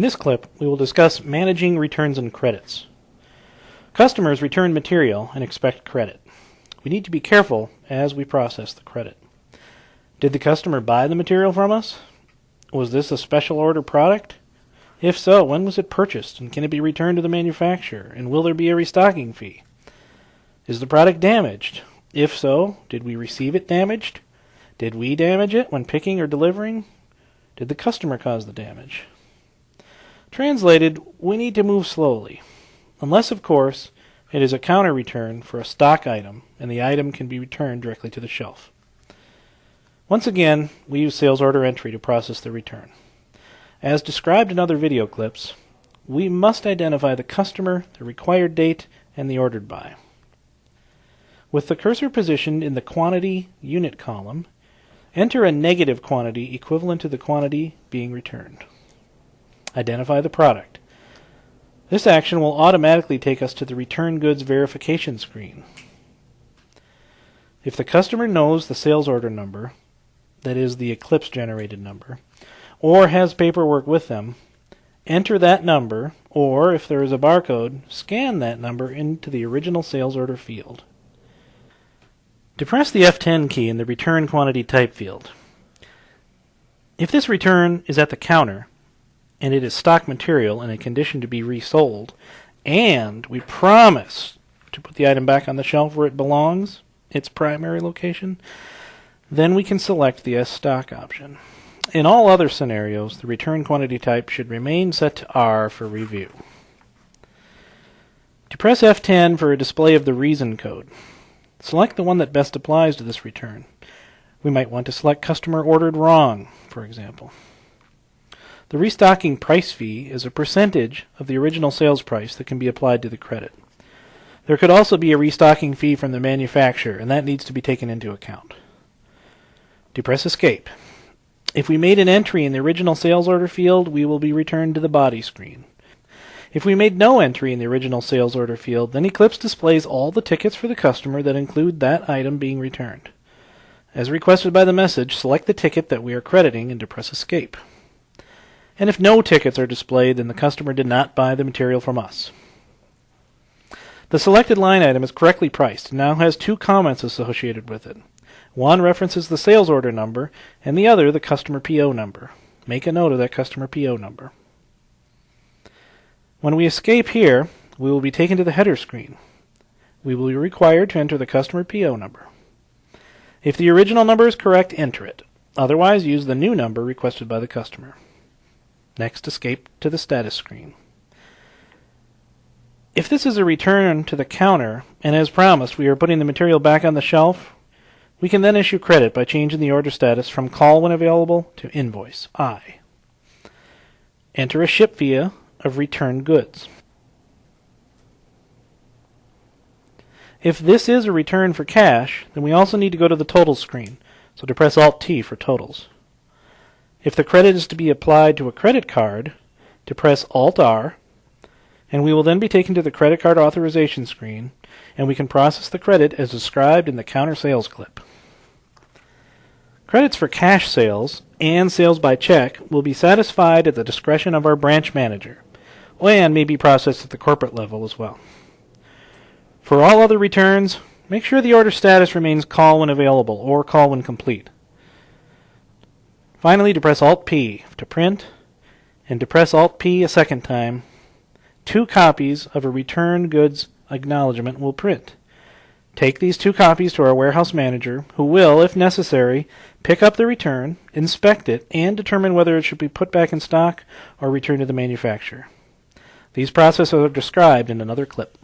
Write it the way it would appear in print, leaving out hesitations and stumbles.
this clip, we will discuss managing returns and credits. Customers return material and expect credit. We need to be careful as we process the credit. Did the customer buy the material from us? Was this a special order product? If so, when was it purchased, and can it be returned to the manufacturer, and will there be a restocking fee? Is the product damaged? If so, did we receive it damaged? Did we damage it when picking or delivering? Did the customer cause the damage? Translated, we need to move slowly. Unless, of course, it is a counter return for a stock item, and the item can be returned directly to the shelf. Once again, we use sales order entry to process the return. As described in other video clips, we must identify the customer, the required date, and the ordered by. With the cursor positioned in the quantity unit column, enter a negative quantity equivalent to the quantity being returned. Identify the product. This action will automatically take us to the return goods verification screen. If the customer knows the sales order number, that is the Eclipse generated number, or has paperwork with them, enter that number, or if there is a barcode, scan that number into the original sales order field. Depress the F10 key in the return quantity type field. If this return is at the counter, and it is stock material in a condition to be resold, and we promise to put the item back on the shelf where it belongs, its primary location, then we can select the S-Stock option. In all other scenarios, the return quantity type should remain set to R for review. Depress F10 for a display of the reason code. Select the one that best applies to this return. We might want to select customer ordered wrong, for example. The restocking price fee is a percentage of the original sales price that can be applied to the credit. There could also be a restocking fee from the manufacturer, and that needs to be taken into account. Depress Escape. If we made an entry in the original sales order field, we will be returned to the body screen. If we made no entry in the original sales order field, then Eclipse displays all the tickets for the customer that include that item being returned. As requested by the message, select the ticket that we are crediting and depress Escape. And if no tickets are displayed, then the customer did not buy the material from us. The selected line item is correctly priced and now has two comments associated with it. One references the sales order number, and the other the customer PO number. Make a note of that customer PO number. When we escape here, we will be taken to the header screen. We will be required to enter the customer PO number. If the original number is correct, enter it. Otherwise, use the new number requested by the customer. Next, escape to the status screen. If this is a return to the counter, and as promised, we are putting the material back on the shelf, we can then issue credit by changing the order status from call when available to invoice, I. Enter a ship via of returned goods. If this is a return for cash, then we also need to go to the total screen, so depress Alt-T for totals. If the credit is to be applied to a credit card, depress Alt-R, and we will then be taken to the credit card authorization screen, and we can process the credit as described in the counter sales clip. Credits for cash sales and sales by check will be satisfied at the discretion of our branch manager, and may be processed at the corporate level as well. For all other returns, make sure the order status remains call when available or call when complete. Finally, depress Alt-P to print, and depress Alt-P a second time. 2 copies of a returned goods acknowledgement will print. Take these 2 copies to our warehouse manager, who will, if necessary, pick up the return, inspect it, and determine whether it should be put back in stock or returned to the manufacturer. These processes are described in another clip.